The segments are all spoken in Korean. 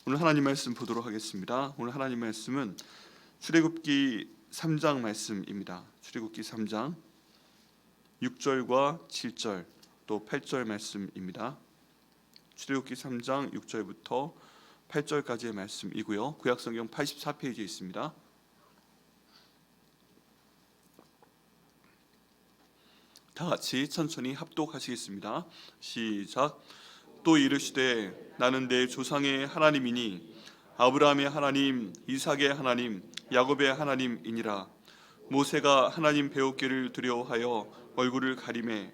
오늘 하나님 말씀 보도록 하겠습니다. 오늘 하나님 말씀은 출애굽기 3장 말씀입니다. 출애굽기 3장 6절과 7절 또 8절 말씀입니다. 출애굽기 3장 6절부터 8절까지의 말씀이고요. 구약성경 84페이지에 있습니다. 다 같이 천천히 합독하시겠습니다. 시작. 또 이르시되 나는 내 조상의 하나님이니 아브라함의 하나님, 이삭의 하나님, 야곱의 하나님이니라. 모세가 하나님 배우기를 두려워하여 얼굴을 가리매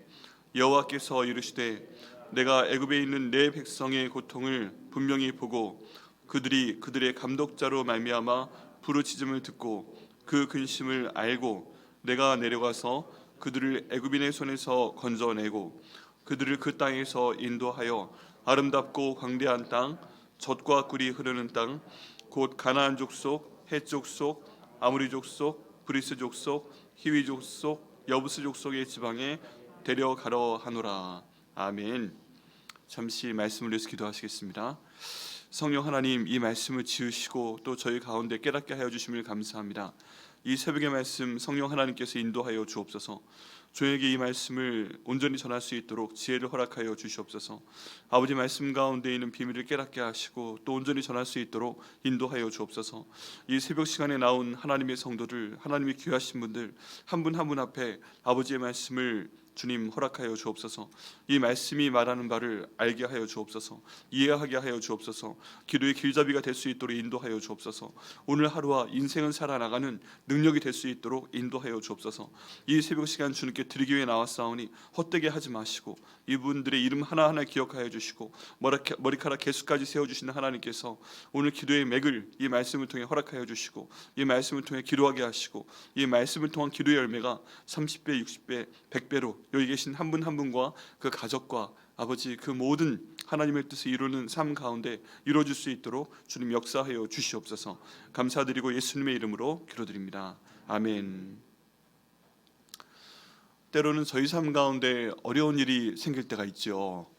여호와께서 이르시되 내가 애굽에 있는 내 백성의 고통을 분명히 보고 그들이 그들의 감독자로 말미암아 부르짖음을 듣고 그 근심을 알고 내가 내려가서 그들을 애굽인의 손에서 건져내고 그들을 그 땅에서 인도하여 아름답고 광대한 땅, 젖과 꿀이 흐르는 땅, 곧 가나안 족속, 헷 족속, 아모리 족속, 브리스 족속, 히위 족속, 여부스 족속의 지방에 데려가려 하노라. 아멘. 잠시 말씀을 위해서 기도하시겠습니다. 성령 하나님, 이 말씀을 지으시고 또 저희 가운데 깨닫게 하여 주심을 감사합니다. 이 새벽의 말씀 성령 하나님께서 인도하여 주옵소서. 저에게 이 말씀을 온전히 전할 수 있도록 지혜를 허락하여 주시옵소서. 아버지 말씀 가운데 있는 비밀을 깨닫게 하시고 또 온전히 전할 수 있도록 인도하여 주옵소서. 이 새벽 시간에 나온 하나님의 성도들, 하나님의 귀하신 분들 한 분 한 분 앞에 아버지의 말씀을 주님 허락하여 주옵소서. 이 말씀이 말하는 바를 알게 하여 주옵소서. 이해하게 하여 주옵소서. 기도의 길잡이가 될 수 있도록 인도하여 주옵소서. 오늘 하루와 인생을 살아나가는 능력이 될 수 있도록 인도하여 주옵소서. 이 새벽 시간 주님께 드리기 위해 나왔사오니 헛되게 하지 마시고 이분들의 이름 하나하나 기억하여 주시고 머리카락 개수까지 세워주시는 하나님께서 오늘 기도의 맥을 이 말씀을 통해 허락하여 주시고 이 말씀을 통해 기도하게 하시고 이 말씀을 통한 기도의 열매가 30배, 60배, 100배로 여기 계신 한 분 한 분과 그 가족과 아버지 그 모든 하나님의 뜻을 이루는 삶 가운데 이루어질 수 있도록 주님 역사하여 주시옵소서. 감사드리고 예수님의 이름으로 기도드립니다. 아멘. 때로는 저희 삶 가운데 어려운 일이 생길 때가 있죠.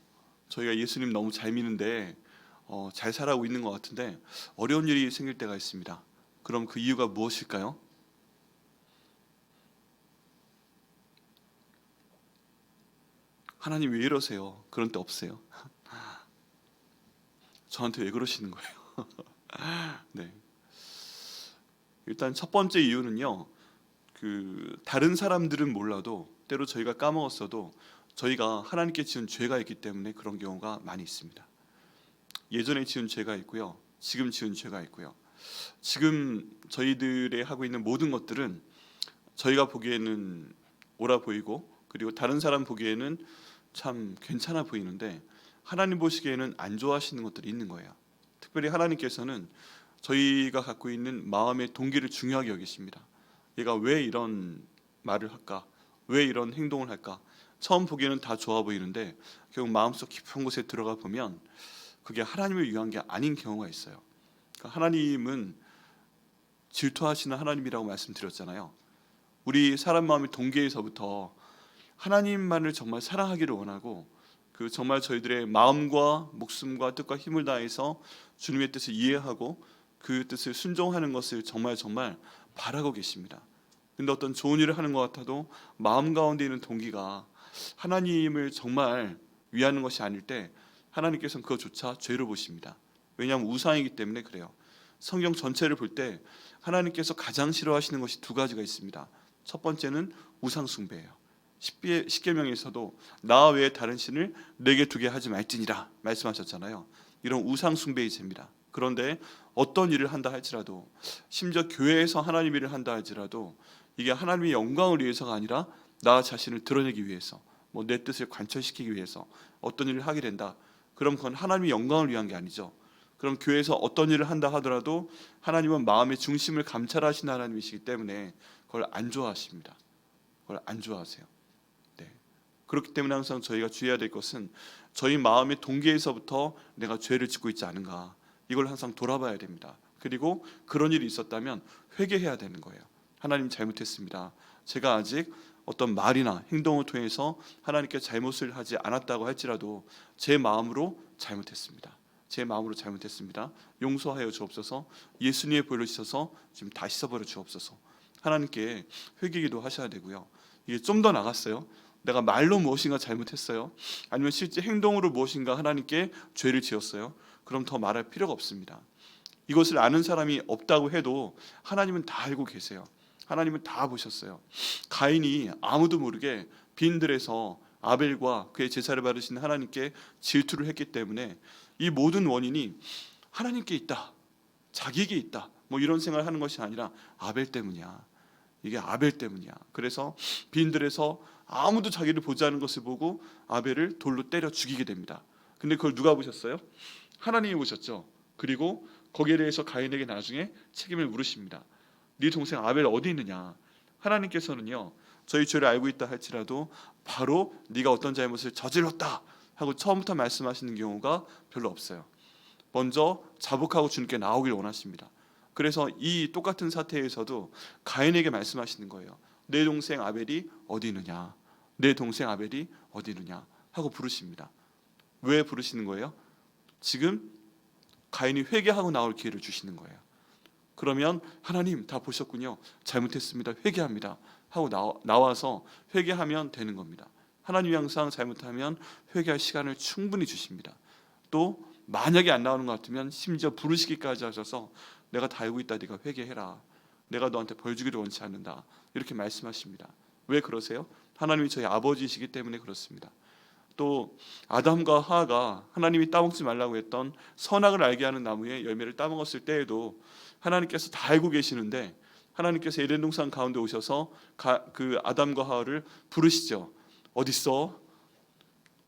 저희가 예수님 너무 잘 믿는데 잘 살아가고 있는 것 같은데 어려운 일이 생길 때가 있습니다. 그럼 그 이유가 무엇일까요? 하나님 왜 이러세요? 그런 때 없어요? 저한테 왜 그러시는 거예요? 네. 일단 첫 번째 이유는요. 다른 사람들은 몰라도 때로 저희가 까먹었어도 저희가 하나님께 지은 죄가 있기 때문에 그런 경우가 많이 있습니다. 예전에 지은 죄가 있고요. 지금 지은 죄가 있고요. 지금 저희들의 하고 있는 모든 것들은 저희가 보기에는 옳아 보이고 그리고 다른 사람 보기에는 참 괜찮아 보이는데 하나님 보시기에는 안 좋아하시는 것들이 있는 거예요. 특별히 하나님께서는 저희가 갖고 있는 마음의 동기를 중요하게 여기십니다. 얘가 왜 이런 말을 할까? 왜 이런 행동을 할까? 처음 보기에는 다 좋아 보이는데 결국 마음속 깊은 곳에 들어가 보면 그게 하나님을 위한 게 아닌 경우가 있어요. 그러니까 하나님은 질투하시는 하나님이라고 말씀드렸잖아요. 우리 사람 마음의 동기에서부터 하나님만을 정말 사랑하기를 원하고 그 정말 저희들의 마음과 목숨과 뜻과 힘을 다해서 주님의 뜻을 이해하고 그 뜻을 순종하는 것을 정말 바라고 계십니다. 근데 어떤 좋은 일을 하는 것 같아도 마음 가운데 있는 동기가 하나님을 정말 위하는 것이 아닐 때 하나님께서는 그것조차 죄로 보십니다. 왜냐하면 우상이기 때문에 그래요. 성경 전체를 볼 때 하나님께서 가장 싫어하시는 것이 두 가지가 있습니다. 첫 번째는 우상 숭배예요. 십계명에서도 나 외에 다른 신을 내게 두게 하지 말지니라 말씀하셨잖아요. 이런 우상 숭배의 죄입니다. 그런데 어떤 일을 한다 할지라도 심지어 교회에서 하나님 일을 한다 할지라도 이게 하나님의 영광을 위해서가 아니라 나 자신을 드러내기 위해서 내 뜻을 관철시키기 위해서 어떤 일을 하게 된다. 그럼 그건 하나님의 영광을 위한 게 아니죠. 그럼 교회에서 어떤 일을 한다 하더라도 하나님은 마음의 중심을 감찰하시는 하나님이시기 때문에 그걸 안 좋아하십니다. 그걸 안 좋아하세요. 그렇기 때문에 항상 저희가 주의해야 될 것은 저희 마음의 동기에서부터 내가 죄를 짓고 있지 않은가 이걸 항상 돌아봐야 됩니다. 그리고 그런 일이 있었다면 회개해야 되는 거예요. 하나님 잘못했습니다. 제가 아직 어떤 말이나 행동을 통해서 하나님께 잘못을 하지 않았다고 할지라도 제 마음으로 잘못했습니다. 제 마음으로 잘못했습니다. 용서하여 주옵소서. 예수님의 보혈로 씻어서 지금 다 씻어버려 주옵소서. 하나님께 회개기도 하셔야 되고요. 이게 좀 더 나갔어요. 내가 말로 무엇인가 잘못했어요. 아니면 실제 행동으로 무엇인가 하나님께 죄를 지었어요. 그럼 더 말할 필요가 없습니다. 이것을 아는 사람이 없다고 해도 하나님은 다 알고 계세요. 하나님은 다 보셨어요. 가인이 아무도 모르게 빈들에서 아벨과 그의 제사를 받으신 하나님께 질투를 했기 때문에 이 모든 원인이 하나님께 있다, 자기에게 있다, 뭐 이런 생각을 하는 것이 아니라 아벨 때문이야. 이게 아벨 때문이야. 그래서 빈들에서 아무도 자기를 보지 않은 것을 보고 아벨을 돌로 때려 죽이게 됩니다. 근데 그걸 누가 보셨어요? 하나님이 보셨죠. 그리고 거기에 대해서 가인에게 나중에 책임을 물으십니다. 네 동생 아벨 어디 있느냐? 하나님께서는요, 저희 죄를 알고 있다 할지라도 바로 네가 어떤 잘못을 저질렀다 하고 처음부터 말씀하시는 경우가 별로 없어요. 먼저 자복하고 주님께 나오길 원하십니다. 그래서 이 똑같은 사태에서도 가인에게 말씀하시는 거예요. 내 동생 아벨이 어디 있느냐? 내 동생 아벨이 어디 있느냐? 하고 부르십니다. 왜 부르시는 거예요? 지금 가인이 회개하고 나올 기회를 주시는 거예요. 그러면 하나님 다 보셨군요. 잘못했습니다. 회개합니다. 하고 나와서 회개하면 되는 겁니다. 하나님이 항상 잘못하면 회개할 시간을 충분히 주십니다. 또 만약에 안 나오는 것 같으면 심지어 부르시기까지 하셔서 내가 다 알고 있다. 네가 회개해라. 내가 너한테 벌 주기를 원치 않는다. 이렇게 말씀하십니다. 왜 그러세요? 하나님이 저희 아버지이시기 때문에 그렇습니다. 또 아담과 하와가 하나님이 따먹지 말라고 했던 선악을 알게 하는 나무의 열매를 따먹었을 때에도 하나님께서 다 알고 계시는데 하나님께서 에덴 동산 가운데 오셔서 그 아담과 하와를 부르시죠. 어딨어?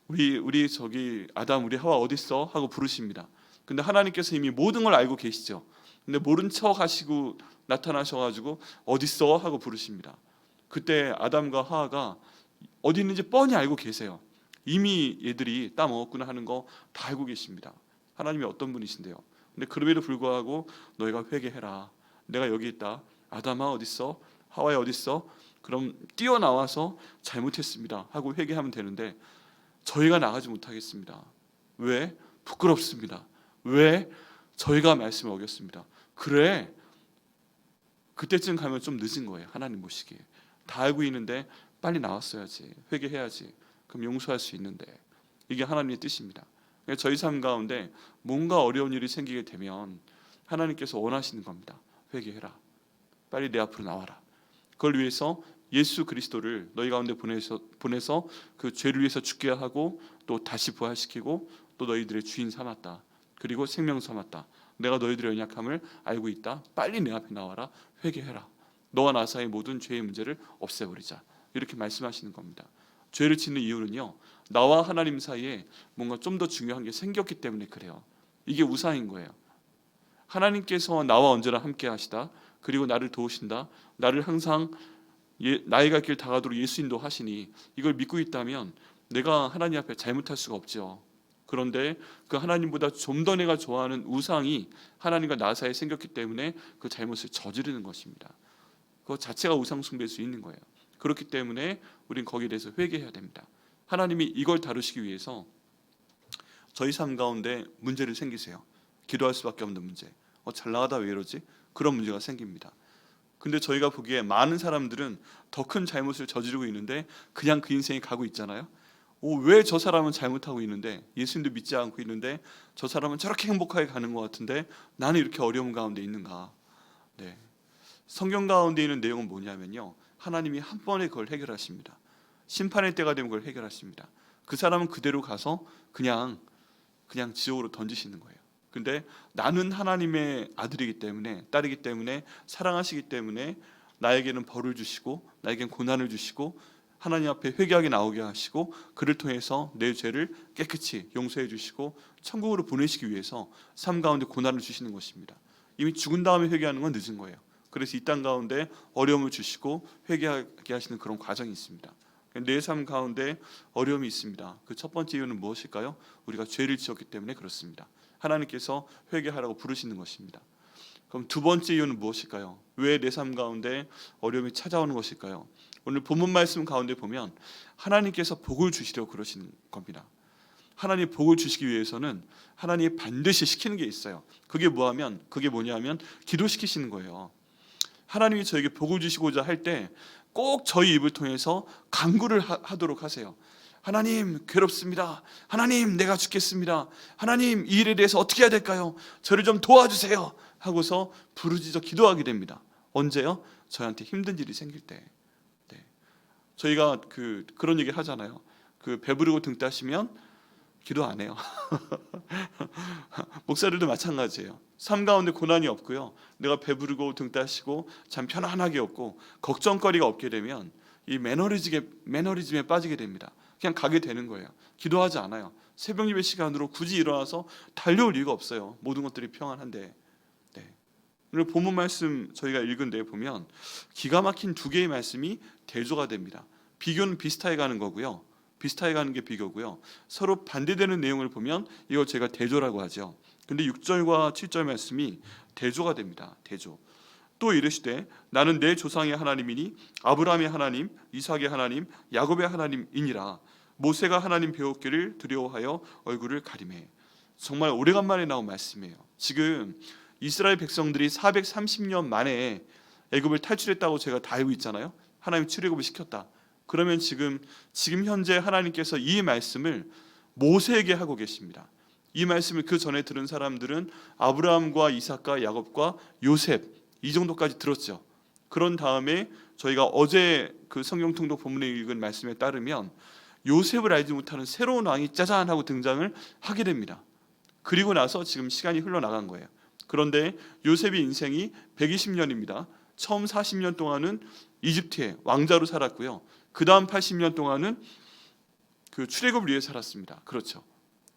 우리 저기 아담 우리 하와 어딨어? 하고 부르십니다. 근데 하나님께서 이미 모든 걸 알고 계시죠. 근데 모른 척 하시고 나타나셔가지고 어딨어? 하고 부르십니다. 그때 아담과 하와가 어디 있는지 뻔히 알고 계세요. 이미 얘들이 따먹었구나 하는 거 다 알고 계십니다. 하나님이 어떤 분이신데요. 근데 그럼에도 불구하고 너희가 회개해라. 내가 여기 있다. 아담아 어딨어? 하와야 어딨어? 그럼 뛰어나와서 잘못했습니다 하고 회개하면 되는데 저희가 나가지 못하겠습니다. 왜? 부끄럽습니다. 왜? 저희가 말씀을 어겼습니다. 그래, 그때쯤 가면 좀 늦은 거예요. 하나님 보시기에 다 알고 있는데 빨리 나왔어야지, 회개해야지, 그럼 용서할 수 있는데. 이게 하나님의 뜻입니다. 저희 삶 가운데 뭔가 어려운 일이 생기게 되면 하나님께서 원하시는 겁니다. 회개해라, 빨리 내 앞으로 나와라. 그걸 위해서 예수 그리스도를 너희 가운데 보내서 그 죄를 위해서 죽게 하고 또 다시 부활시키고 또 너희들의 주인 삼았다. 그리고 생명 삼았다. 내가 너희들의 연약함을 알고 있다. 빨리 내 앞에 나와라. 회개해라. 너와 나 사이의 모든 죄의 문제를 없애버리자. 이렇게 말씀하시는 겁니다. 죄를 짓는 이유는요, 나와 하나님 사이에 뭔가 좀 더 중요한 게 생겼기 때문에 그래요. 이게 우상인 거예요. 하나님께서 나와 언제나 함께 하시다. 그리고 나를 도우신다. 나를 항상 나의 갈 길 다가도록 예수 인도하시니 이걸 믿고 있다면 내가 하나님 앞에 잘못할 수가 없죠. 그런데 그 하나님보다 좀 더 내가 좋아하는 우상이 하나님과 나 사이에 생겼기 때문에 그 잘못을 저지르는 것입니다. 그것 자체가 우상 숭배일 수 있는 거예요. 그렇기 때문에 우린 거기에 대해서 회개해야 됩니다. 하나님이 이걸 다루시기 위해서 저희 삶 가운데 문제를 생기세요. 기도할 수밖에 없는 문제. 잘 나가다 왜 이러지? 그런 문제가 생깁니다. 근데 저희가 보기에 많은 사람들은 더 큰 잘못을 저지르고 있는데 그냥 그 인생이 가고 있잖아요. 왜 저 사람은 잘못하고 있는데, 예수님도 믿지 않고 있는데 저 사람은 저렇게 행복하게 가는 것 같은데 나는 이렇게 어려움 가운데 있는가? 네. 성경 가운데 있는 내용은 뭐냐면요, 하나님이 한 번에 그걸 해결하십니다. 심판의 때가 되면 그걸 해결하십니다. 그 사람은 그대로 가서 그냥 지옥으로 던지시는 거예요. 근데 나는 하나님의 아들이기 때문에, 딸이기 때문에, 사랑하시기 때문에 나에게는 벌을 주시고 나에게는 고난을 주시고 하나님 앞에 회개하게 나오게 하시고 그를 통해서 내 죄를 깨끗이 용서해 주시고 천국으로 보내시기 위해서 삶 가운데 고난을 주시는 것입니다. 이미 죽은 다음에 회개하는 건 늦은 거예요. 그래서 이 땅 가운데 어려움을 주시고 회개하게 하시는 그런 과정이 있습니다. 내 삶 가운데 어려움이 있습니다. 그 첫 번째 이유는 무엇일까요? 우리가 죄를 지었기 때문에 그렇습니다. 하나님께서 회개하라고 부르시는 것입니다. 그럼 두 번째 이유는 무엇일까요? 왜 내 삶 가운데 어려움이 찾아오는 것일까요? 오늘 본문 말씀 가운데 보면 하나님께서 복을 주시려고 그러시는 겁니다. 하나님 복을 주시기 위해서는 하나님이 반드시 시키는 게 있어요. 그게 뭐냐면 기도시키시는 거예요. 하나님이 저에게 복을 주시고자 할 때 꼭 저희 입을 통해서 간구를 하도록 하세요. 하나님 괴롭습니다. 하나님 내가 죽겠습니다. 하나님 이 일에 대해서 어떻게 해야 될까요? 저를 좀 도와주세요 하고서 부르짖어 기도하게 됩니다. 언제요? 저한테 힘든 일이 생길 때. 네. 저희가 그런 얘기 하잖아요. 배부르고 등 따시면 기도 안 해요. 목사들도 마찬가지예요. 삶 가운데 고난이 없고요, 내가 배부르고 등 따시고 잠 편안하게 없고 걱정거리가 없게 되면 이 매너리즘에 빠지게 됩니다. 그냥 가게 되는 거예요. 기도하지 않아요. 새벽 예배 시간으로 굳이 일어나서 달려올 이유가 없어요. 모든 것들이 평안한데. 네. 오늘 본문 말씀 저희가 읽은 데 보면 기가 막힌 두 개의 말씀이 대조가 됩니다. 비교는 비슷하게 가는 거고요, 비슷하게 가는 게 비교고요, 서로 반대되는 내용을 보면 이걸 제가 대조라고 하죠. 근데 6절과 7절 말씀이 대조가 됩니다. 대조. 또 이르시되 나는 내 조상의 하나님이니 아브라함의 하나님, 이삭의 하나님, 야곱의 하나님이니라. 모세가 하나님 배웠기를 두려워하여 얼굴을 가리매. 정말 오래간만에 나온 말씀이에요. 지금 이스라엘 백성들이 430년 만에 애굽을 탈출했다고 제가 다 알고 있잖아요. 하나님이 출애굽을 시켰다. 그러면 지금 현재 하나님께서 이 말씀을 모세에게 하고 계십니다. 이 말씀을 그 전에 들은 사람들은 아브라함과 이삭과 야곱과 요셉, 이 정도까지 들었죠. 그런 다음에 저희가 어제 그 성경 통독 본문에 읽은 말씀에 따르면 요셉을 알지 못하는 새로운 왕이 짜잔 하고 등장을 하게 됩니다. 그리고 나서 지금 시간이 흘러나간 거예요. 그런데 요셉의 인생이 120년입니다. 처음 40년 동안은 이집트의 왕자로 살았고요, 그 다음 80년 동안은 그 출애굽을 위해 살았습니다. 그렇죠.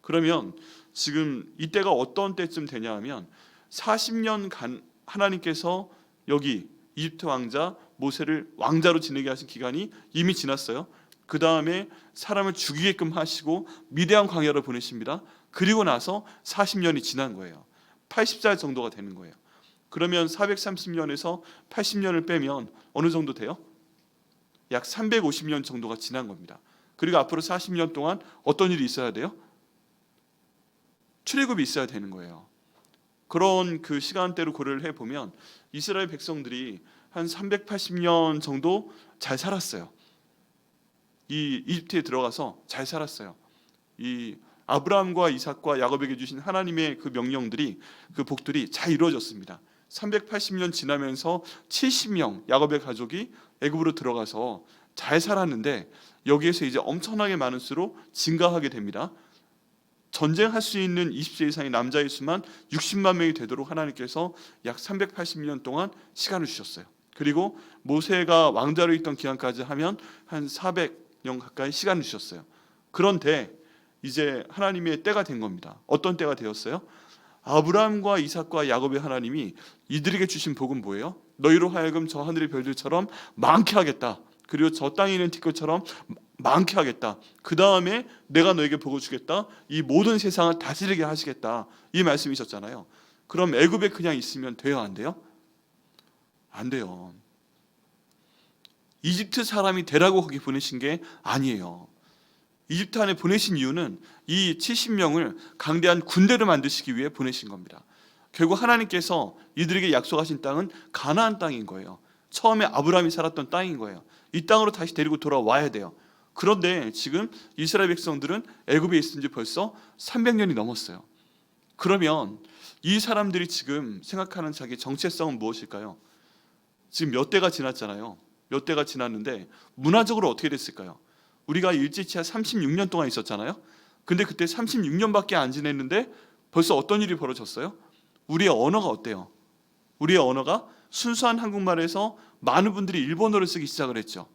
그러면 지금 이때가 어떤 때쯤 되냐 하면 40년간 하나님께서 여기 이집트 왕자 모세를 왕자로 지내게 하신 기간이 이미 지났어요. 그 다음에 사람을 죽이게끔 하시고 미대한 광야로 보내십니다. 그리고 나서 40년이 지난 거예요. 80살 정도가 되는 거예요. 그러면 430년에서 80년을 빼면 어느 정도 돼요? 약 350년 정도가 지난 겁니다. 그리고 앞으로 40년 동안 어떤 일이 있어야 돼요? 출애굽이 있어야 되는 거예요. 그런 그 시간대로 고려를 해보면 이스라엘 백성들이 한 380년 정도 잘 살았어요. 이 이집트에 들어가서 잘 살았어요. 이 아브라함과 이삭과 야곱에게 주신 하나님의 그 명령들이, 그 복들이 잘 이루어졌습니다. 380년 지나면서 70명 야곱의 가족이 애굽으로 들어가서 잘 살았는데 여기에서 이제 엄청나게 많은 수로 증가하게 됩니다. 전쟁할 수 있는 20세 이상의 남자의 수만 60만 명이 되도록 하나님께서 약 380년 동안 시간을 주셨어요. 그리고 모세가 왕자로 있던 기간까지 하면 한 400년 가까이 시간을 주셨어요. 그런데 이제 하나님의 때가 된 겁니다. 어떤 때가 되었어요? 아브라함과 이삭과 야곱의 하나님이 이들에게 주신 복은 뭐예요? 너희로 하여금 저 하늘의 별들처럼 많게 하겠다. 그리고 저 땅에 있는 티끌처럼 많게 하겠다. 그 다음에 내가 너에게 복을 주겠다. 이 모든 세상을 다스리게 하시겠다. 이 말씀이셨잖아요. 그럼 애굽에 그냥 있으면 돼요, 안 돼요? 안 돼요. 이집트 사람이 되라고 거기 보내신 게 아니에요. 이집트 안에 보내신 이유는 이 70명을 강대한 군대를 만드시기 위해 보내신 겁니다. 결국 하나님께서 이들에게 약속하신 땅은 가나안 땅인 거예요. 처음에 아브라함이 살았던 땅인 거예요. 이 땅으로 다시 데리고 돌아와야 돼요. 그런데 지금 이스라엘 백성들은 애굽에 있은 지 벌써 300년이 넘었어요. 그러면 이 사람들이 지금 생각하는 자기 정체성은 무엇일까요? 지금 몇 대가 지났잖아요. 몇 대가 지났는데 문화적으로 어떻게 됐을까요? 우리가 일제치하 36년 동안 있었잖아요. 근데 그때 36년밖에 안 지냈는데 벌써 어떤 일이 벌어졌어요? 우리의 언어가 어때요? 우리의 언어가 순수한 한국말에서 많은 분들이 일본어를 쓰기 시작을 했죠.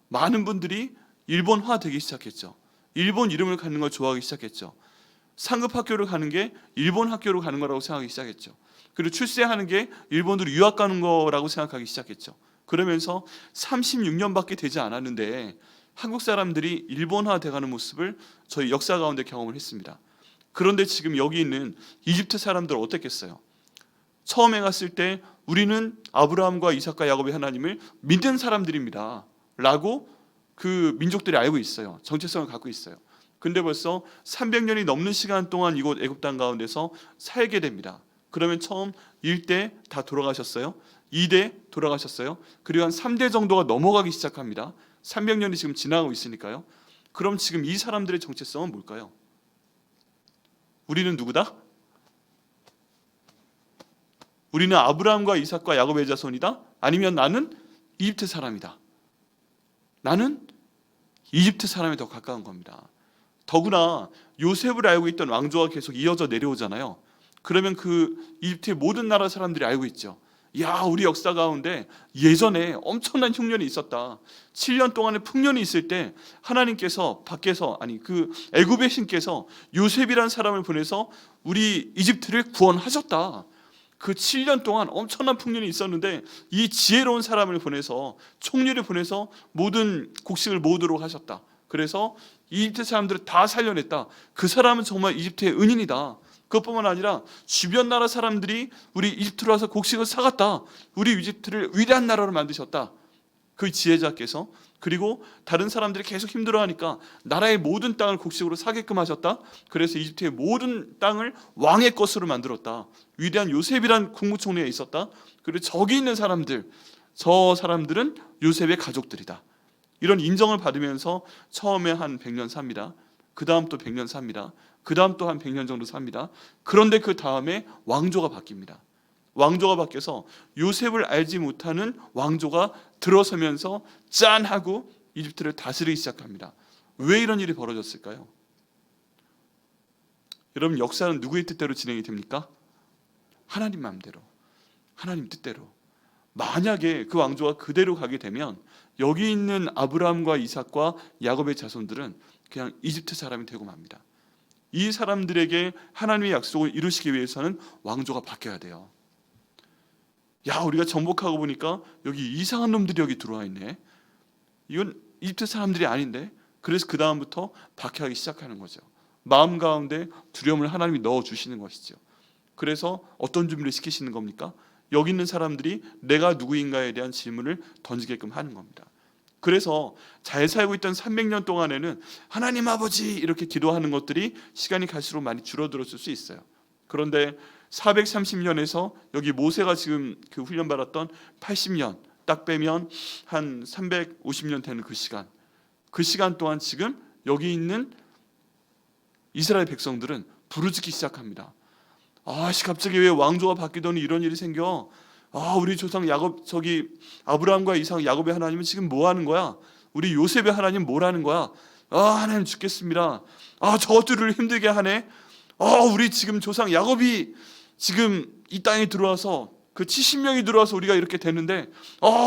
많은 분들이 일본화 되기 시작했죠. 일본 이름을 갖는 걸 좋아하기 시작했죠. 상급 학교를 가는 게 일본 학교로 가는 거라고 생각하기 시작했죠. 그리고 출세하는 게 일본으로 유학 가는 거라고 생각하기 시작했죠. 그러면서 36년밖에 되지 않았는데 한국 사람들이 일본화 돼가는 모습을 저희 역사 가운데 경험을 했습니다. 그런데 지금 여기 있는 이집트 사람들 어땠겠어요? 처음에 갔을 때 우리는 아브라함과 이삭과 야곱의 하나님을 믿는 사람들입니다 라고 그 민족들이 알고 있어요. 정체성을 갖고 있어요. 근데 벌써 300년이 넘는 시간 동안 이곳 애굽 땅 가운데서 살게 됩니다. 그러면 처음 1대 다 돌아가셨어요. 2대 돌아가셨어요. 그리고 한 3대 정도가 넘어가기 시작합니다. 300년이 지금 지나가고 있으니까요. 그럼 지금 이 사람들의 정체성은 뭘까요? 우리는 누구다? 우리는 아브라함과 이삭과 야곱의 자손이다? 아니면 나는 이집트 사람이다? 나는 이집트 사람에 더 가까운 겁니다. 더구나 요셉을 알고 있던 왕조가 계속 이어져 내려오잖아요. 그러면 그 이집트의 모든 나라 사람들이 알고 있죠. 야, 우리 역사 가운데 예전에 엄청난 흉년이 있었다. 7년 동안의 풍년이 있을 때 하나님께서 밖에서, 아니 그 애굽의 신께서 요셉이라는 사람을 보내서 우리 이집트를 구원하셨다. 그 7년 동안 엄청난 풍년이 있었는데 이 지혜로운 사람을 보내서, 총리를 보내서 모든 곡식을 모으도록 하셨다. 그래서 이집트 사람들을 다 살려냈다. 그 사람은 정말 이집트의 은인이다. 그것뿐만 아니라 주변 나라 사람들이 우리 이집트로 와서 곡식을 사갔다. 우리 이집트를 위대한 나라로 만드셨다. 그 지혜자께서. 그리고 다른 사람들이 계속 힘들어하니까 나라의 모든 땅을 곡식으로 사게끔 하셨다. 그래서 이집트의 모든 땅을 왕의 것으로 만들었다. 위대한 요셉이란 국무총리가 있었다. 그리고 저기 있는 사람들, 저 사람들은 요셉의 가족들이다. 이런 인정을 받으면서 처음에 한 100년 삽니다. 그 다음 또 100년 삽니다. 그 다음 또 한 100년 정도 삽니다. 그런데 그 다음에 왕조가 바뀝니다. 왕조가 바뀌어서 요셉을 알지 못하는 왕조가 들어서면서 짠 하고 이집트를 다스리기 시작합니다. 왜 이런 일이 벌어졌을까요? 여러분, 역사는 누구의 뜻대로 진행이 됩니까? 하나님 마음대로, 하나님 뜻대로. 만약에 그 왕조가 그대로 가게 되면 여기 있는 아브라함과 이삭과 야곱의 자손들은 그냥 이집트 사람이 되고 맙니다. 이 사람들에게 하나님의 약속을 이루시기 위해서는 왕조가 바뀌어야 돼요. 야, 우리가 정복하고 보니까 여기 이상한 놈들이 여기 들어와 있네. 이건 이집트 사람들이 아닌데. 그래서 그 다음부터 박해하기 시작하는 거죠. 마음 가운데 두려움을 하나님이 넣어주시는 것이죠. 그래서 어떤 준비를 시키시는 겁니까? 여기 있는 사람들이 내가 누구인가에 대한 질문을 던지게끔 하는 겁니다. 그래서 잘 살고 있던 300년 동안에는 하나님 아버지 이렇게 기도하는 것들이 시간이 갈수록 많이 줄어들었을 수 있어요. 그런데 430년에서 여기 모세가 지금 그 훈련 받았던 80년 딱 빼면 한 350년 되는 그 시간 동안 지금 여기 있는 이스라엘 백성들은 부르짖기 시작합니다. 갑자기 왜 왕조가 바뀌더니 이런 일이 생겨? 우리 조상 야곱, 저기 아브라함과 이삭, 야곱의 하나님은 지금 뭐 하는 거야? 우리 요셉의 하나님 뭐라는 거야? 하나님 죽겠습니다. 저들을 힘들게 하네. 우리 지금 조상 야곱이 지금 이 땅에 들어와서 그 70명이 들어와서 우리가 이렇게 됐는데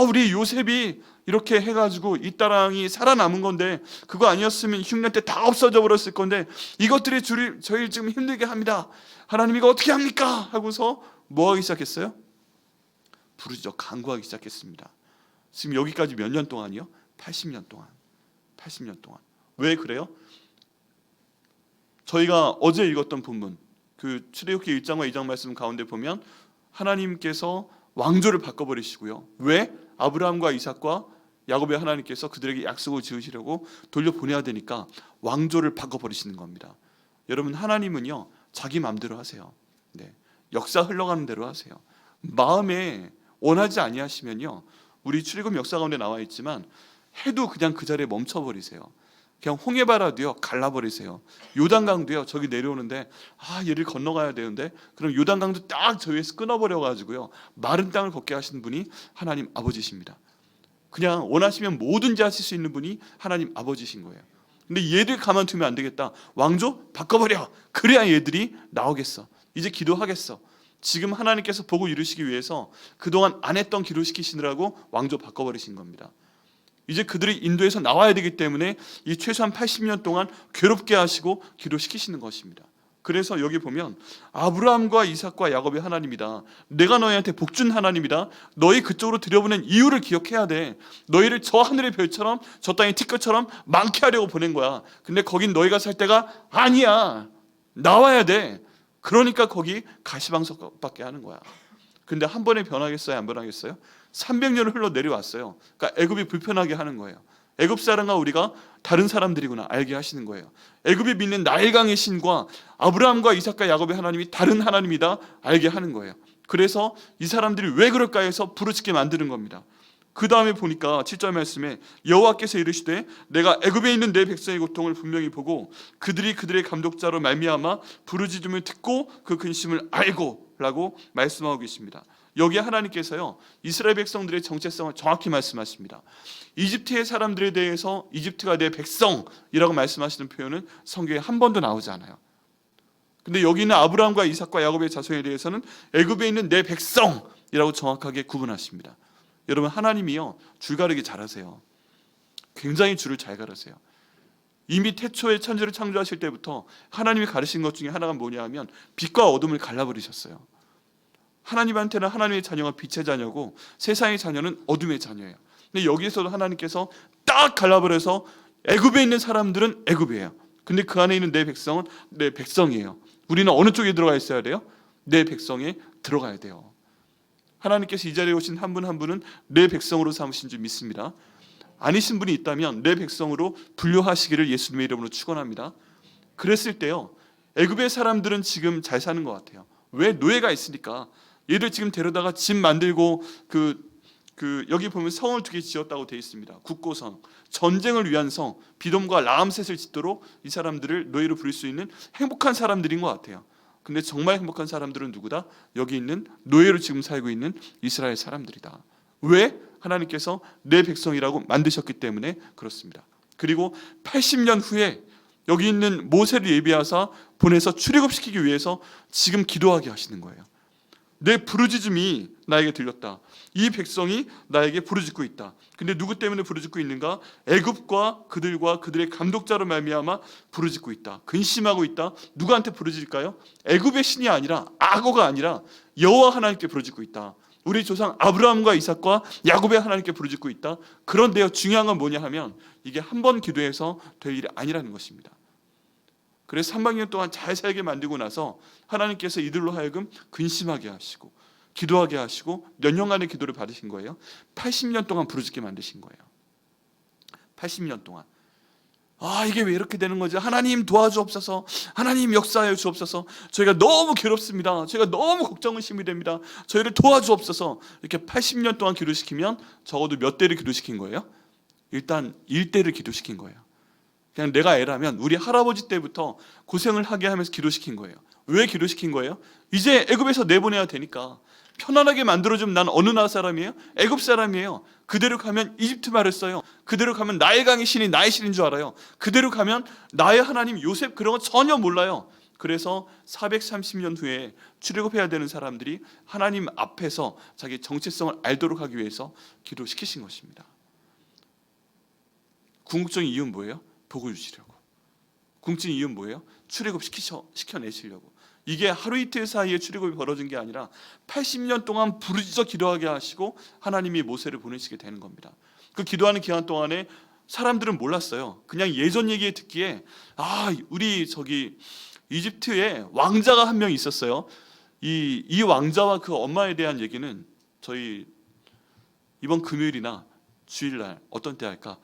우리 요셉이 이렇게 해가지고 이 땅이 살아남은 건데 그거 아니었으면 흉년 때 다 없어져 버렸을 건데 이것들이 저희를 지금 힘들게 합니다. 하나님 이거 어떻게 합니까? 하고서 뭐 하기 시작했어요? 부르짖어 간구하기 시작했습니다. 지금 여기까지 몇 년 동안이요? 80년 동안. 80년 동안. 왜 그래요? 저희가 어제 읽었던 본문 그 출애굽기 1장과 2장 말씀 가운데 보면 하나님께서 왕조를 바꿔버리시고요. 왜? 아브라함과 이삭과 야곱의 하나님께서 그들에게 약속을 지으시려고 돌려보내야 되니까 왕조를 바꿔버리시는 겁니다. 여러분, 하나님은요 자기 마음대로 하세요. 네, 역사 흘러가는 대로 하세요. 마음에 원하지 아니하시면요, 우리 출애굽 역사 가운데 나와 있지만 해도 그냥 그 자리에 멈춰버리세요. 그냥 홍해바라도요 갈라버리세요. 요단강도요 저기 내려오는데 얘를 건너가야 되는데 그럼 요단강도 딱 저 위에서 끊어버려가지고요 마른 땅을 걷게 하시는 분이 하나님 아버지십니다. 그냥 원하시면 뭐든지 하실 수 있는 분이 하나님 아버지신 거예요. 근데 얘들 가만두면 안 되겠다. 왕조 바꿔버려. 그래야 얘들이 나오겠어. 이제 기도하겠어. 지금 하나님께서 복을 이루시기 위해서 그동안 안 했던 기도 시키시느라고 왕조 바꿔버리신 겁니다. 이제 그들이 인도에서 나와야 되기 때문에 이 최소한 80년 동안 괴롭게 하시고 기도시키시는 것입니다. 그래서 여기 보면 아브라함과 이삭과 야곱의 하나님이다. 내가 너희한테 복준 하나님이다. 너희 그쪽으로 들여보낸 이유를 기억해야 돼. 너희를 저 하늘의 별처럼 저 땅의 티끌처럼 많게 하려고 보낸 거야. 근데 거긴 너희가 살 때가 아니야. 나와야 돼. 그러니까 거기 가시방석밖에 하는 거야. 근데 한 번에 변하겠어요? 안 변하겠어요? 300년을 흘러 내려왔어요. 그러니까 애굽이 불편하게 하는 거예요. 애굽 사람과 우리가 다른 사람들이구나 알게 하시는 거예요. 애굽이 믿는 나일강의 신과 아브라함과 이삭과 야곱의 하나님이 다른 하나님이다 알게 하는 거예요. 그래서 이 사람들이 왜 그럴까 해서 부르짖게 만드는 겁니다. 그 다음에 보니까 7절 말씀에 여호와께서 이르시되 내가 애굽에 있는 내 백성의 고통을 분명히 보고 그들이 그들의 감독자로 말미암아 부르짖음을 듣고 그 근심을 알고 라고 말씀하고 계십니다. 여기에 하나님께서요 이스라엘 백성들의 정체성을 정확히 말씀하십니다. 이집트의 사람들에 대해서 이집트가 내 백성이라고 말씀하시는 표현은 성경에 한 번도 나오지 않아요. 근데 여기 있는 아브라함과 이삭과 야곱의 자손에 대해서는 애굽에 있는 내 백성이라고 정확하게 구분하십니다. 여러분 하나님이요 줄가르기 잘하세요. 굉장히 줄을 잘 가르세요. 이미 태초에 천지를 창조하실 때부터 하나님이 가르신 것 중에 하나가 뭐냐 하면 빛과 어둠을 갈라버리셨어요. 하나님한테는 하나님의 자녀가 빛의 자녀고 세상의 자녀는 어둠의 자녀예요. 근데 여기에서도 하나님께서 딱 갈라버려서 애굽에 있는 사람들은 애굽이에요. 근데 그 안에 있는 내 백성은 내 백성이에요. 우리는 어느 쪽에 들어가 있어야 돼요? 내 백성에 들어가야 돼요. 하나님께서 이 자리에 오신 한 분 한 분은 내 백성으로 삼으신 줄 믿습니다. 아니신 분이 있다면 내 백성으로 분류하시기를 예수님의 이름으로 축원합니다. 그랬을 때요 애굽의 사람들은 지금 잘 사는 것 같아요. 왜? 노예가 있으니까. 얘들 지금 데려다가 집 만들고 여기 보면 성을 2개 지었다고 되어 있습니다. 국고성, 전쟁을 위한 성, 비돔과 라암셋을 짓도록 이 사람들을 노예로 부릴 수 있는 행복한 사람들인 것 같아요. 근데 정말 행복한 사람들은 누구다? 여기 있는 노예로 지금 살고 있는 이스라엘 사람들이다. 왜? 하나님께서 내 백성이라고 만드셨기 때문에 그렇습니다. 그리고 80년 후에 여기 있는 모세를 예비하사 보내서 출애굽시키기 위해서 지금 기도하게 하시는 거예요. 내 부르짖음이 나에게 들렸다. 이 백성이 나에게 부르짖고 있다. 근데 누구 때문에 부르짖고 있는가? 애굽과 그들과 그들의 감독자로 말미암아 부르짖고 있다. 근심하고 있다. 누구한테 부르짖을까요? 애굽의 신이 아니라 악어가 아니라 여호와 하나님께 부르짖고 있다. 우리 조상 아브라함과 이삭과 야곱의 하나님께 부르짖고 있다. 그런데요 중요한 건 뭐냐 하면 이게 한 번 기도해서 될 일이 아니라는 것입니다. 그래서 300년 동안 잘 살게 만들고 나서 하나님께서 이들로 하여금 근심하게 하시고 기도하게 하시고 몇 년간의 기도를 받으신 거예요. 80년 동안 부르짖게 만드신 거예요. 80년 동안. 이게 왜 이렇게 되는 거지? 하나님 도와주옵소서. 하나님 역사하여 주옵소서. 저희가 너무 괴롭습니다. 저희가 너무 걱정의심이 됩니다. 저희를 도와주옵소서. 이렇게 80년 동안 기도시키면 적어도 몇 대를 기도시킨 거예요? 일단 1대를 기도시킨 거예요. 그냥 내가 애라면 우리 할아버지 때부터 고생을 하게 하면서 기도시킨 거예요. 왜 기도시킨 거예요? 이제 애굽에서 내보내야 되니까 편안하게 만들어주면 난 어느 나라 사람이에요? 애굽 사람이에요. 그대로 가면 이집트 말을 써요. 그대로 가면 나일강의 신이 나의 신인 줄 알아요. 그대로 가면 나의 하나님 요셉 그런 거 전혀 몰라요. 그래서 430년 후에 출애굽해야 되는 사람들이 하나님 앞에서 자기 정체성을 알도록 하기 위해서 기도시키신 것입니다. 궁극적인 이유는 뭐예요? 복을 주시려고. 궁극적인 이유는 뭐예요? 출애굽 시켜내시려고. 이게 하루 이틀 사이에 출애굽이 벌어진 게 아니라 80년 동안 부르짖어 기도하게 하시고 하나님이 모세를 보내시게 되는 겁니다. 그 기도하는 기간 동안에 사람들은 몰랐어요. 그냥 예전 얘기 듣기에 우리 이집트에 왕자가 한 명 있었어요. 이 왕자와 그 엄마에 대한 얘기는 저희 이번 금요일이나 주일날 어떤 때 할까?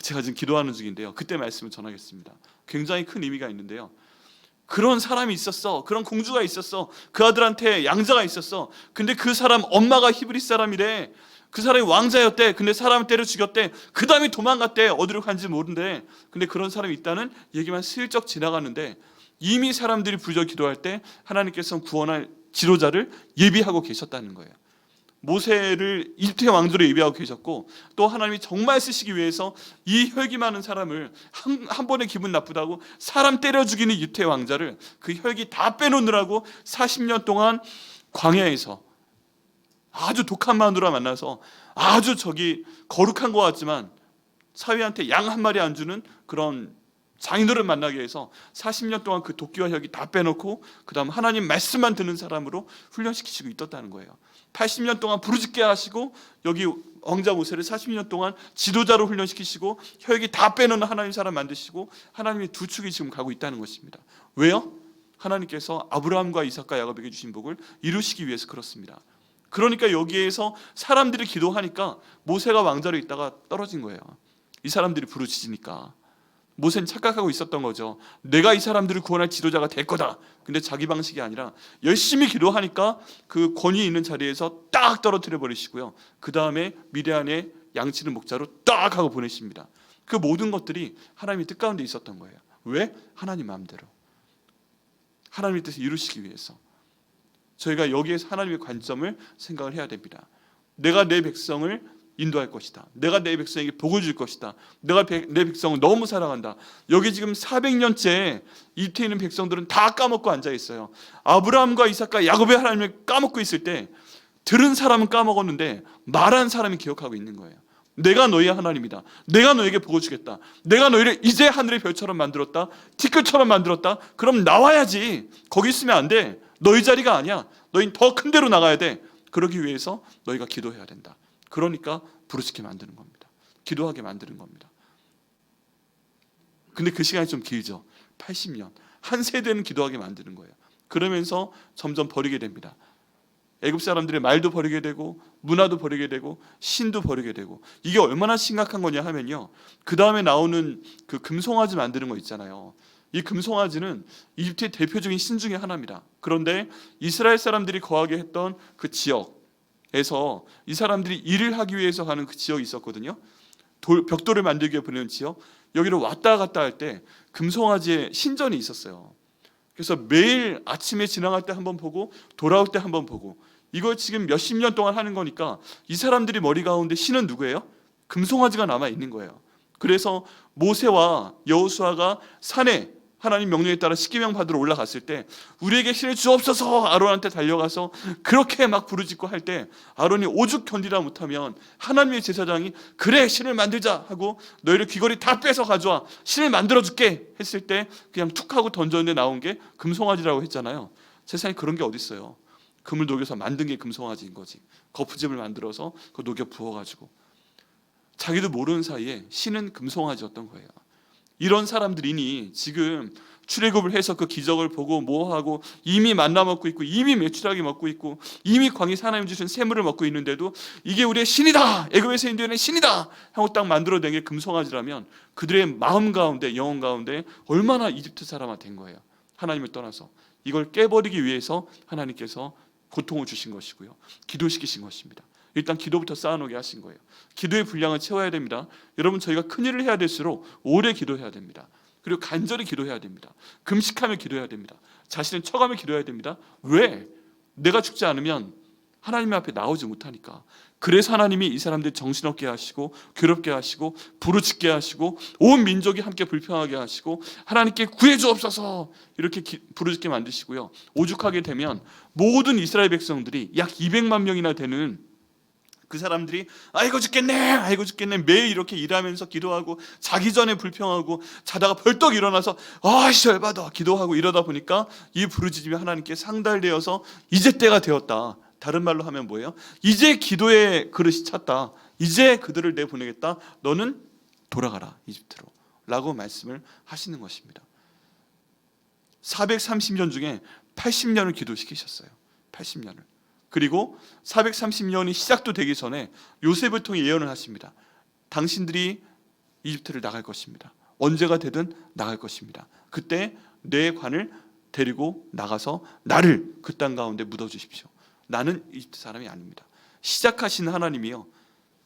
제가 지금 기도하는 중인데요. 그때 말씀을 전하겠습니다. 굉장히 큰 의미가 있는데요. 그런 사람이 있었어. 그런 공주가 있었어. 그 아들한테 양자가 있었어. 근데 그 사람 엄마가 히브리 사람이래. 그 사람이 왕자였대. 근데 사람을 때려 죽였대. 그 다음에 도망갔대. 어디로 간지 모른대. 근데 그런 사람이 있다는 얘기만 슬쩍 지나가는데 이미 사람들이 부르짖어 기도할 때 하나님께서 구원할 지도자를 예비하고 계셨다는 거예요. 모세를 이집트의 왕조로 예비하고 계셨고 또 하나님이 정말 쓰시기 위해서 이 혈기 많은 사람을 한 번에 기분 나쁘다고 사람 때려 죽이는 이집트의 왕자를 그 혈기 다 빼놓느라고 40년 동안 광야에서 아주 독한 마누라 만나서 아주 거룩한 것 같지만 사위한테 양 한 마리 안 주는 그런 장인어른 만나게 해서 40년 동안 그 도끼와 혈기 다 빼놓고 그 다음 하나님 말씀만 듣는 사람으로 훈련시키시고 있었다는 거예요. 80년 동안 부르짖게 하시고 여기 왕자 모세를 40년 동안 지도자로 훈련시키시고 혈기 다 빼놓는 하나님 사람 만드시고 하나님의 두 축이 지금 가고 있다는 것입니다. 왜요? 하나님께서 아브라함과 이삭과 야곱에게 주신 복을 이루시기 위해서 그렇습니다. 그러니까 여기에서 사람들이 기도하니까 모세가 왕자로 있다가 떨어진 거예요. 이 사람들이 부르짖으니까. 모세는 착각하고 있었던 거죠. 내가 이 사람들을 구원할 지도자가 될 거다. 근데 자기 방식이 아니라 열심히 기도하니까 그 권위 있는 자리에서 딱 떨어뜨려 버리시고요. 그 다음에 미디안의 양치는 목자로 딱 하고 보내십니다. 그 모든 것들이 하나님의 뜻 가운데 있었던 거예요. 왜? 하나님 마음대로, 하나님의 뜻을 이루시기 위해서. 저희가 여기에서 하나님의 관점을 생각을 해야 됩니다. 내가 내 백성을 인도할 것이다. 내가 내 백성에게 복을 줄 것이다. 내가 내 백성을 너무 사랑한다. 여기 지금 400년째 이집트에 있는 백성들은 다 까먹고 앉아 있어요. 아브라함과 이삭과 야곱의 하나님을 까먹고 있을 때 들은 사람은 까먹었는데 말한 사람이 기억하고 있는 거예요. 내가 너희의 하나님이다. 내가 너에게 복을 주겠다. 내가 너희를 이제 하늘의 별처럼 만들었다. 티끌처럼 만들었다. 그럼 나와야지. 거기 있으면 안 돼. 너희 자리가 아니야. 너희는 더 큰 데로 나가야 돼. 그러기 위해서 너희가 기도해야 된다. 그러니까 부르짖게 만드는 겁니다. 기도하게 만드는 겁니다. 근데 그 시간이 좀 길죠. 80년. 한 세대는 기도하게 만드는 거예요. 그러면서 점점 버리게 됩니다. 애굽 사람들의 말도 버리게 되고 문화도 버리게 되고 신도 버리게 되고. 이게 얼마나 심각한 거냐 하면요, 그 다음에 나오는 그 금송아지 만드는 거 있잖아요. 이 금송아지는 이집트의 대표적인 신 중에 하나입니다. 그런데 이스라엘 사람들이 거하게 했던 그 지역에서 이 사람들이 일을 하기 위해서 가는 그 지역이 있었거든요. 벽돌을 만들기 위해 보내는 지역. 여기를 왔다 갔다 할 때 금송아지의 신전이 있었어요. 그래서 매일 아침에 지나갈 때 한번 보고 돌아올 때 한번 보고, 이걸 지금 몇십 년 동안 하는 거니까 이 사람들이 머리 가운데 신은 누구예요? 금송아지가 남아 있는 거예요. 그래서 모세와 여호수아가 산에 하나님 명령에 따라 십계명 받으러 올라갔을 때 우리에게 신을 주옵소서 아론한테 달려가서 그렇게 막 부르짖고 할 때 아론이 오죽 견디다 못하면 하나님의 제사장이 그래 신을 만들자 하고 너희를 귀걸이 다 빼서 가져와 신을 만들어줄게 했을 때 그냥 툭 하고 던졌는데 나온 게 금송아지라고 했잖아요. 세상에 그런 게 어디 있어요. 금을 녹여서 만든 게 금송아지인 거지. 거푸집을 만들어서 그 녹여 부어가지고 자기도 모르는 사이에 신은 금송아지였던 거예요. 이런 사람들이니 지금 출애굽을 해서 그 기적을 보고 뭐하고 이미 만나 먹고 있고 이미 메추라기 먹고 있고 이미 광야에서 하나님 주신 샘물을 먹고 있는데도 이게 우리의 신이다, 애굽에서 인도하는 신이다 하고 딱 만들어낸 게 금송아지라면 그들의 마음 가운데 영혼 가운데 얼마나 이집트 사람화 된 거예요. 하나님을 떠나서 이걸 깨버리기 위해서 하나님께서 고통을 주신 것이고요, 기도시키신 것입니다. 일단 기도부터 쌓아놓게 하신 거예요. 기도의 분량을 채워야 됩니다. 여러분, 저희가 큰일을 해야 될수록 오래 기도해야 됩니다. 그리고 간절히 기도해야 됩니다. 금식하며 기도해야 됩니다. 자신을 쳐가며 기도해야 됩니다. 왜? 내가 죽지 않으면 하나님 앞에 나오지 못하니까. 그래서 하나님이 이 사람들 정신없게 하시고 괴롭게 하시고 부르짖게 하시고 온 민족이 함께 불평하게 하시고 하나님께 구해주옵소서 이렇게 부르짖게 만드시고요, 오죽하게 되면 모든 이스라엘 백성들이 약 200만 명이나 되는 그 사람들이 아이고 죽겠네 매일 이렇게 일하면서 기도하고 자기 전에 불평하고 자다가 벌떡 일어나서 아씨 열받아 기도하고 이러다 보니까 이 부르짖음이 하나님께 상달되어서 이제 때가 되었다. 다른 말로 하면 뭐예요? 이제 기도의 그릇이 찼다. 이제 그들을 내보내겠다. 너는 돌아가라 이집트로 라고 말씀을 하시는 것입니다. 430년 중에 80년을 기도시키셨어요. 80년을. 그리고 430년이 시작도 되기 전에 요셉을 통해 예언을 하십니다. 당신들이 이집트를 나갈 것입니다. 언제가 되든 나갈 것입니다. 그때 내 관을 데리고 나가서 나를 그 땅 가운데 묻어주십시오. 나는 이집트 사람이 아닙니다. 시작하신 하나님이요,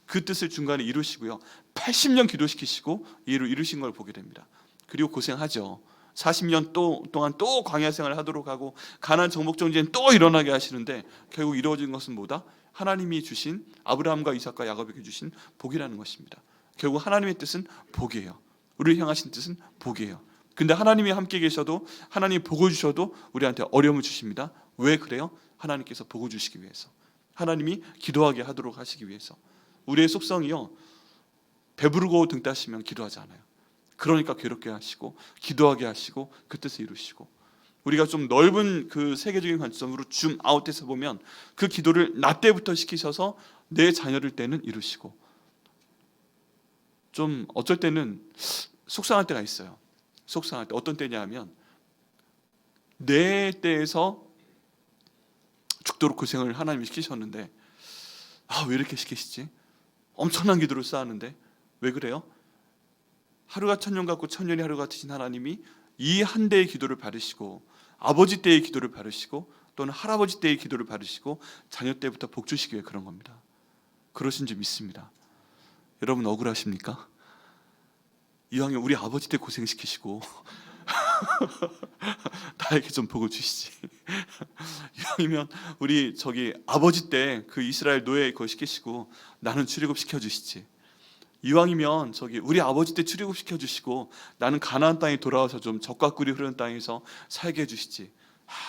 그 뜻을 중간에 이루시고요, 80년 기도시키시고 이루신 걸 보게 됩니다. 그리고 고생하죠. 40년 동안 또 광야 생활을 하도록 하고 가나안 정복 정지는 또 일어나게 하시는데 결국 이루어진 것은 뭐다? 하나님이 주신 아브라함과 이삭과 야곱에게 주신 복이라는 것입니다. 결국 하나님의 뜻은 복이에요. 우리를 향하신 뜻은 복이에요. 근데 하나님이 함께 계셔도, 하나님이 복을 주셔도 우리한테 어려움을 주십니다. 왜 그래요? 하나님께서 복을 주시기 위해서, 하나님이 기도하게 하도록 하시기 위해서. 우리의 속성이요, 배부르고 등 따시면 기도하지 않아요. 그러니까 괴롭게 하시고 기도하게 하시고 그 뜻을 이루시고, 우리가 좀 넓은 그 세계적인 관점으로 줌 아웃해서 보면 그 기도를 나 때부터 시키셔서 내 자녀를 때는 이루시고, 좀 어쩔 때는 속상할 때가 있어요. 속상할 때 어떤 때냐 하면 내 때에서 죽도록 고생을 하나님이 시키셨는데 왜 이렇게 시키시지? 엄청난 기도를 쌓았는데 왜 그래요? 하루가 천년 같고 천년이 하루 같으신 하나님이 이 한 대의 기도를 받으시고 아버지 때의 기도를 받으시고 또는 할아버지 때의 기도를 받으시고 자녀 때부터 복 주시기 위해 그런 겁니다. 그러신 줄 믿습니다. 여러분 억울하십니까? 이왕에 우리 아버지 때 고생시키시고 나에게 좀 복을 주시지. 이왕이면 우리 저기 아버지 때 그 이스라엘 노예 그거 시키시고 나는 출애굽 시켜주시지. 이왕이면 저기 우리 아버지 때 출애굽 시켜주시고 나는 가나안 땅에 돌아와서 좀 젖과 꿀이 흐르는 땅에서 살게 해주시지.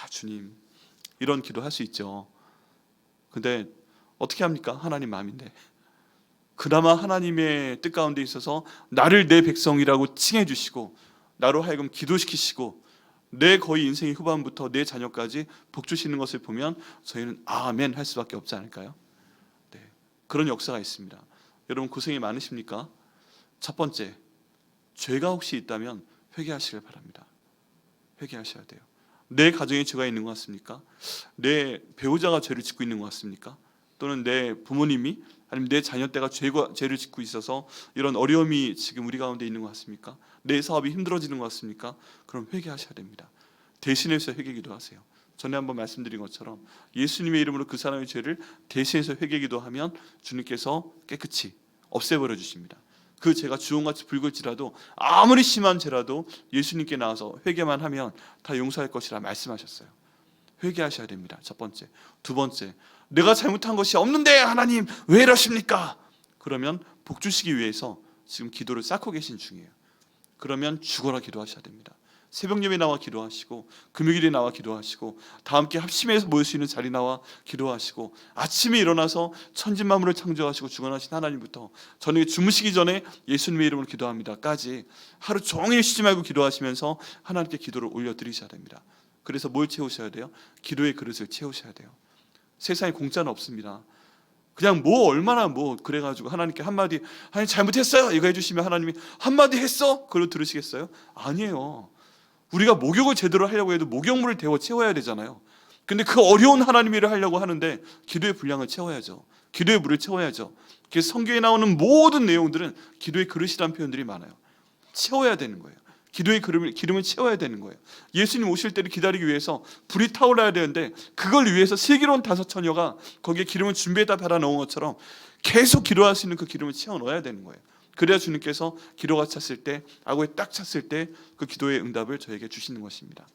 주님, 이런 기도할 수 있죠. 근데 어떻게 합니까? 하나님 마음인데. 그나마 하나님의 뜻 가운데 있어서 나를 내 백성이라고 칭해 주시고 나로 하여금 기도시키시고 내 거의 인생의 후반부터 내 자녀까지 복 주시는 것을 보면 저희는 아멘 할 수밖에 없지 않을까요? 네, 그런 역사가 있습니다. 여러분 고생이 많으십니까? 첫 번째, 죄가 혹시 있다면 회개하시길 바랍니다. 회개하셔야 돼요. 내 가정에 죄가 있는 것 같습니까? 내 배우자가 죄를 짓고 있는 것 같습니까? 또는 내 부모님이 아니면 내 자녀 때가 죄를 짓고 있어서 이런 어려움이 지금 우리 가운데 있는 것 같습니까? 내 사업이 힘들어지는 것 같습니까? 그럼 회개하셔야 됩니다. 대신해서 회개 기도하세요. 전에 한번 말씀드린 것처럼 예수님의 이름으로 그 사람의 죄를 대신해서 회개 기도하면 주님께서 깨끗이 없애버려 주십니다. 그 죄가 주홍같이 붉을지라도 아무리 심한 죄라도 예수님께 나와서 회개만 하면 다 용서할 것이라 말씀하셨어요. 회개하셔야 됩니다. 첫 번째. 두 번째, 내가 잘못한 것이 없는데 하나님 왜 이러십니까? 그러면 복 주시기 위해서 지금 기도를 쌓고 계신 중이에요. 그러면 죽어라 기도하셔야 됩니다. 새벽 예배 나와 기도하시고 금요일에 나와 기도하시고 다 함께 합심해서 모일 수 있는 자리 나와 기도하시고 아침에 일어나서 천지만물을 창조하시고 주관하신 하나님부터 저녁에 주무시기 전에 예수님의 이름으로 기도합니다까지 하루 종일 쉬지 말고 기도하시면서 하나님께 기도를 올려드리셔야 됩니다. 그래서 뭘 채우셔야 돼요? 기도의 그릇을 채우셔야 돼요. 세상에 공짜는 없습니다. 그냥 뭐 얼마나 뭐 그래가지고 하나님께 한마디 하나님 잘못했어요 이거 해주시면 하나님이 한마디 했어? 그걸 들으시겠어요? 아니에요. 우리가 목욕을 제대로 하려고 해도 목욕물을 데워 채워야 되잖아요. 근데 그 어려운 하나님의 일을 하려고 하는데 기도의 분량을 채워야죠. 기도의 물을 채워야죠. 그래서 성경에 나오는 모든 내용들은 기도의 그릇이라는 표현들이 많아요. 채워야 되는 거예요. 기도의 기름을 채워야 되는 거예요. 예수님 오실 때를 기다리기 위해서 불이 타올라야 되는데 그걸 위해서 슬기로운 5처녀가 거기에 기름을 준비해다 발라 넣은 것처럼 계속 기도할 수 있는 그 기름을 채워 넣어야 되는 거예요. 그래야 주님께서 기도가 찼을 때, 악어에 딱 찼을 때 그 기도의 응답을 저에게 주시는 것입니다.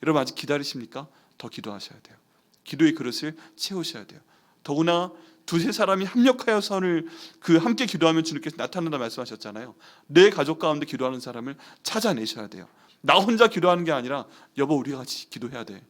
여러분 아직 기다리십니까? 더 기도하셔야 돼요. 기도의 그릇을 채우셔야 돼요. 더구나 두세 사람이 합력하여서 함께 기도하면 주님께서 나타난다 말씀하셨잖아요. 내 가족 가운데 기도하는 사람을 찾아내셔야 돼요. 나 혼자 기도하는 게 아니라 여보 우리가 같이 기도해야 돼.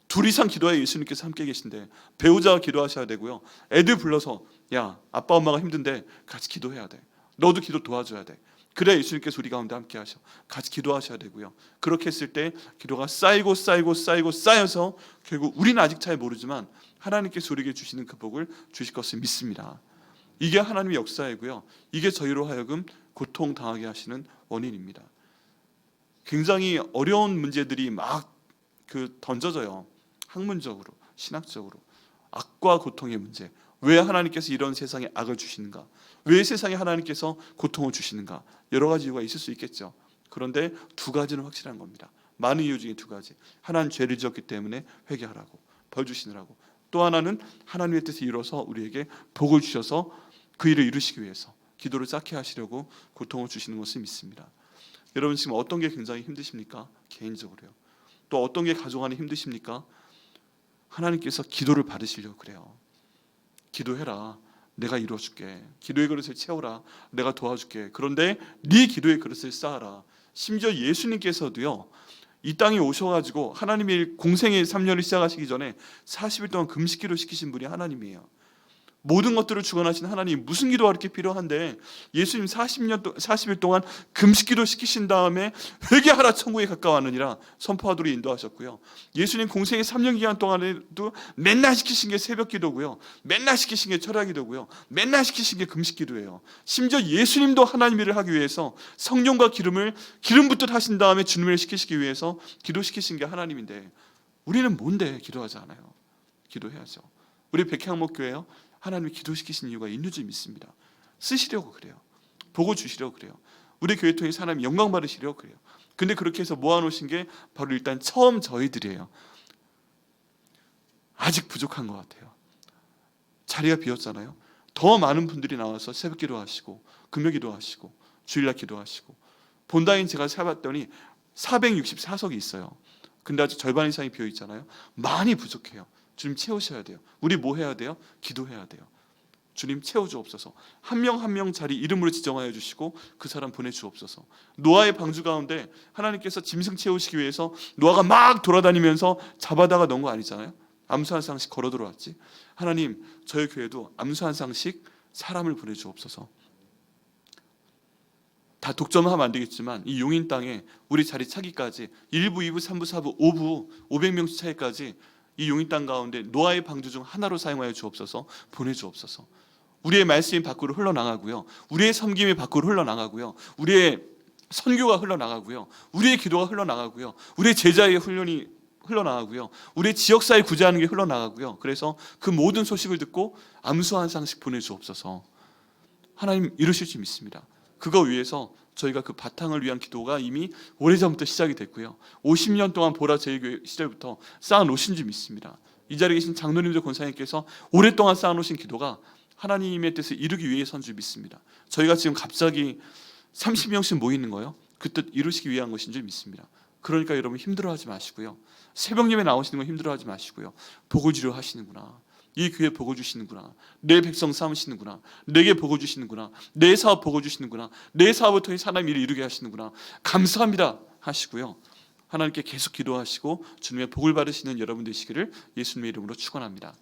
둘 이상 기도해야 예수님께서 함께 계신데 배우자가 기도하셔야 되고요. 애들 불러서 야 아빠 엄마가 힘든데 같이 기도해야 돼. 너도 기도 도와줘야 돼. 그래야 예수님께서 우리 가운데 함께 하셔. 같이 기도하셔야 되고요. 그렇게 했을 때 기도가 쌓여서 결국 우리는 아직 잘 모르지만 하나님께서 우리에게 주시는 그 복을 주실 것을 믿습니다. 이게 하나님의 역사이고요. 이게 저희로 하여금 고통당하게 하시는 원인입니다. 굉장히 어려운 문제들이 막 던져져요. 학문적으로, 신학적으로. 악과 고통의 문제. 왜 하나님께서 이런 세상에 악을 주시는가? 왜 세상에 하나님께서 고통을 주시는가? 여러 가지 이유가 있을 수 있겠죠. 그런데 두 가지는 확실한 겁니다. 많은 이유 중에 두 가지. 하나는 죄를 지었기 때문에 회개하라고, 벌 주시느라고. 또 하나는 하나님의 뜻을 이뤄서 우리에게 복을 주셔서 그 일을 이루시기 위해서 기도를 쌓게 하시려고 고통을 주시는 것을 믿습니다. 여러분 지금 어떤 게 굉장히 힘드십니까? 개인적으로요. 또 어떤 게 가족 안에 힘드십니까? 하나님께서 기도를 받으시려고 그래요. 기도해라. 내가 이루어줄게. 기도의 그릇을 채우라. 내가 도와줄게. 그런데 네 기도의 그릇을 쌓아라. 심지어 예수님께서도요. 이 땅에 오셔가지고 하나님의 공생의 3년을 시작하시기 전에 40일 동안 금식기도 시키신 분이 하나님이에요. 모든 것들을 주관하신 하나님 무슨 기도가 이렇게 필요한데 예수님 40일 동안 금식기도 시키신 다음에 회개하라 천국에 가까워하느니라 선포하도록 인도하셨고요. 예수님 공생의 3년 기간 동안에도 맨날 시키신 게 새벽기도고요. 맨날 시키신 게 철야기도고요. 맨날 시키신 게 금식기도예요. 심지어 예수님도 하나님 일을 하기 위해서 성령과 기름 붓듯 하신 다음에 주님을 시키시기 위해서 기도시키신 게 하나님인데 우리는 뭔데 기도하지 않아요? 기도해야죠. 우리 백향목교회요. 하나님이 기도시키신 이유가 있는 줄 믿습니다. 쓰시려고 그래요. 복을 주시려고 그래요. 우리 교회 통해 하나님 영광 받으시려고 그래요. 근데 그렇게 해서 모아놓으신 게 바로 일단 처음 저희들이에요. 아직 부족한 것 같아요. 자리가 비었잖아요. 더 많은 분들이 나와서 새벽 기도하시고 금요 기도하시고 주일날 기도하시고, 본당인 제가 세봤더니 464석이 있어요. 근데 아직 절반 이상이 비어 있잖아요. 많이 부족해요. 주님 채우셔야 돼요. 우리 뭐 해야 돼요? 기도해야 돼요. 주님 채워주옵소서. 한 명 한 명 자리 이름으로 지정하여 주시고 그 사람 보내주옵소서. 노아의 방주 가운데 하나님께서 짐승 채우시기 위해서 노아가 막 돌아다니면서 잡아다가 넣은 거 아니잖아요. 암수 한 쌍씩 걸어 들어왔지. 하나님, 저희 교회도 암수 한 쌍씩 사람을 보내주옵소서. 다 독점하면 안 되겠지만 이 용인 땅에 우리 자리 차기까지 1부, 2부, 3부, 4부, 5부 500명씩 차기까지 이 용인 땅 가운데 노아의 방주 중 하나로 사용하여 주옵소서. 보내주옵소서. 우리의 말씀이 밖으로 흘러나가고요, 우리의 섬김이 밖으로 흘러나가고요, 우리의 선교가 흘러나가고요, 우리의 기도가 흘러나가고요, 우리의 제자의 훈련이 흘러나가고요, 우리의 지역사회 구제하는 게 흘러나가고요. 그래서 그 모든 소식을 듣고 암수 한 쌍씩 보내주옵소서. 하나님 이루실 줄 믿습니다. 그거 위해서 저희가 그 바탕을 위한 기도가 이미 오래전부터 시작이 됐고요, 50년 동안 보라 제일교회 시절부터 쌓아놓으신 줄 믿습니다. 이 자리에 계신 장로님들 권사님께서 오랫동안 쌓아놓으신 기도가 하나님의 뜻을 이루기 위해서인 줄 믿습니다. 저희가 지금 갑자기 30명씩 모이는 거요, 그 뜻 이루시기 위한 것인 줄 믿습니다. 그러니까 여러분 힘들어하지 마시고요, 새벽 예배 나오시는 거 힘들어하지 마시고요, 복을 주려 하시는구나, 이 교회 복을 주시는구나, 내 백성 삼으시는구나, 내게 복을 주시는구나, 내 사업 복을 주시는구나, 내 사업을 통해 하나님 일을 이루게 하시는구나, 감사합니다 하시고요, 하나님께 계속 기도하시고 주님의 복을 받으시는 여러분 되시기를 예수님의 이름으로 축원합니다.